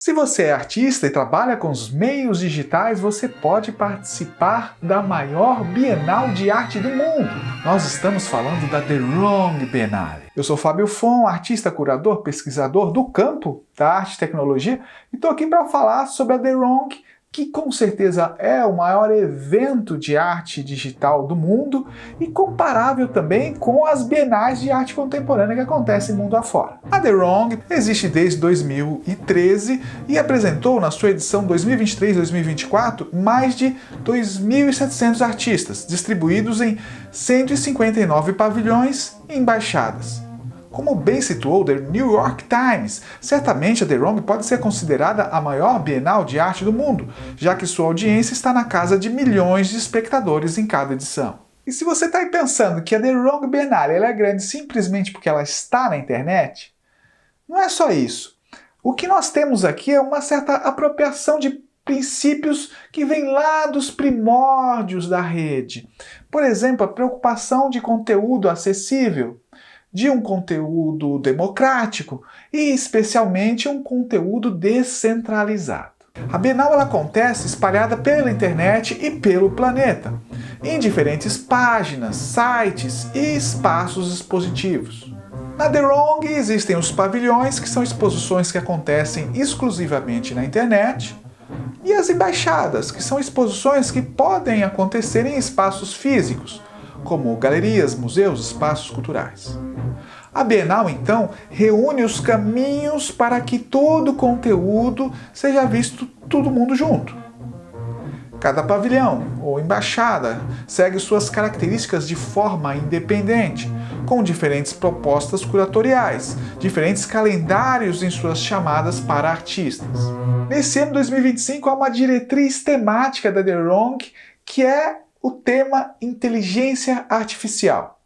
Se você é artista e trabalha com os meios digitais, você pode participar da maior Bienal de Arte do mundo. Nós estamos falando da The Wrong Biennale. Eu sou Fábio Fon, artista, curador, pesquisador do campo da arte e tecnologia, e estou aqui para falar sobre a The Wrong, que com certeza é o maior evento de arte digital do mundo e comparável também com as bienais de arte contemporânea que acontecem mundo afora. A The Wrong existe desde 2013 e apresentou na sua edição 2023-2024 mais de 2.700 artistas, distribuídos em 159 pavilhões e embaixadas. Como bem situou The New York Times, certamente a The Wrong pode ser considerada a maior bienal de arte do mundo, já que sua audiência está na casa de milhões de espectadores em cada edição. E se você está aí pensando que a The Wrong Biennale é grande simplesmente porque ela está na internet, não é só isso. O que nós temos aqui é uma certa apropriação de princípios que vêm lá dos primórdios da rede. Por exemplo, a preocupação de conteúdo acessível, de um conteúdo democrático e, especialmente, um conteúdo descentralizado. A Bienal acontece espalhada pela internet e pelo planeta, em diferentes páginas, sites e espaços expositivos. Na The Wrong existem os pavilhões, que são exposições que acontecem exclusivamente na internet, e as embaixadas, que são exposições que podem acontecer em espaços físicos, como galerias, museus, espaços culturais. A Bienal, então, reúne os caminhos para que todo o conteúdo seja visto todo mundo junto. Cada pavilhão ou embaixada segue suas características de forma independente, com diferentes propostas curatoriais, diferentes calendários em suas chamadas para artistas. Nesse ano 2025 há uma diretriz temática da The Wrong, que é o tema inteligência artificial.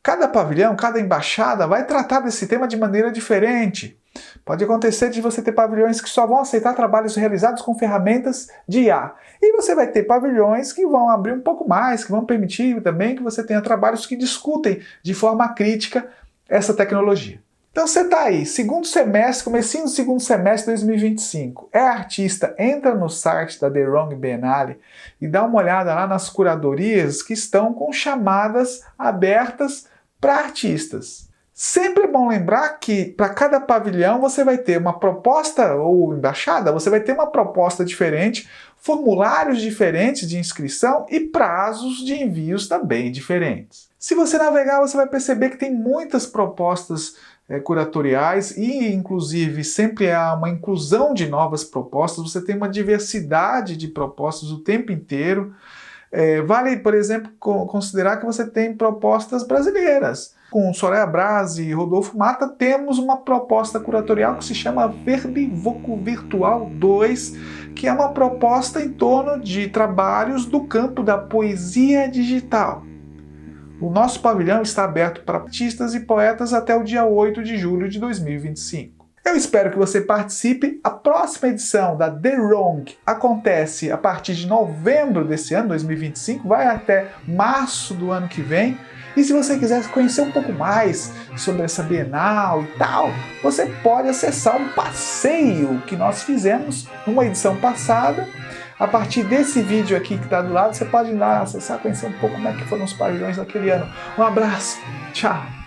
Cada pavilhão, cada embaixada vai tratar desse tema de maneira diferente. Pode acontecer de você ter pavilhões que só vão aceitar trabalhos realizados com ferramentas de IA. E você vai ter pavilhões que vão abrir um pouco mais, que vão permitir também que você tenha trabalhos que discutem de forma crítica essa tecnologia. Então você está aí, segundo semestre, comecinho do segundo semestre de 2025. É artista, entra no site da The Wrong Biennale e dá uma olhada lá nas curadorias que estão com chamadas abertas para artistas. Sempre é bom lembrar que para cada pavilhão você vai ter uma proposta ou embaixada, você vai ter uma proposta diferente, formulários diferentes de inscrição e prazos de envios também diferentes. Se você navegar, você vai perceber que tem muitas propostas curatoriais e, inclusive, sempre há uma inclusão de novas propostas, você tem uma diversidade de propostas o tempo inteiro. Vale, por exemplo, considerar que você tem propostas brasileiras. Com Soraya Braz e Rodolfo Mata, temos uma proposta curatorial que se chama Verbivoco Virtual 2, que é uma proposta em torno de trabalhos do campo da poesia digital. O nosso pavilhão está aberto para artistas e poetas até o dia 8 de julho de 2025. Eu espero que você participe. A próxima edição da The Wrong acontece a partir de novembro desse ano, 2025, vai até março do ano que vem. E se você quiser conhecer um pouco mais sobre essa Bienal e tal, você pode acessar um passeio que nós fizemos numa edição passada. A partir desse vídeo aqui que está do lado, você pode ir lá acessar, conhecer um pouco como é que foram os pavilhões daquele ano. Um abraço, tchau!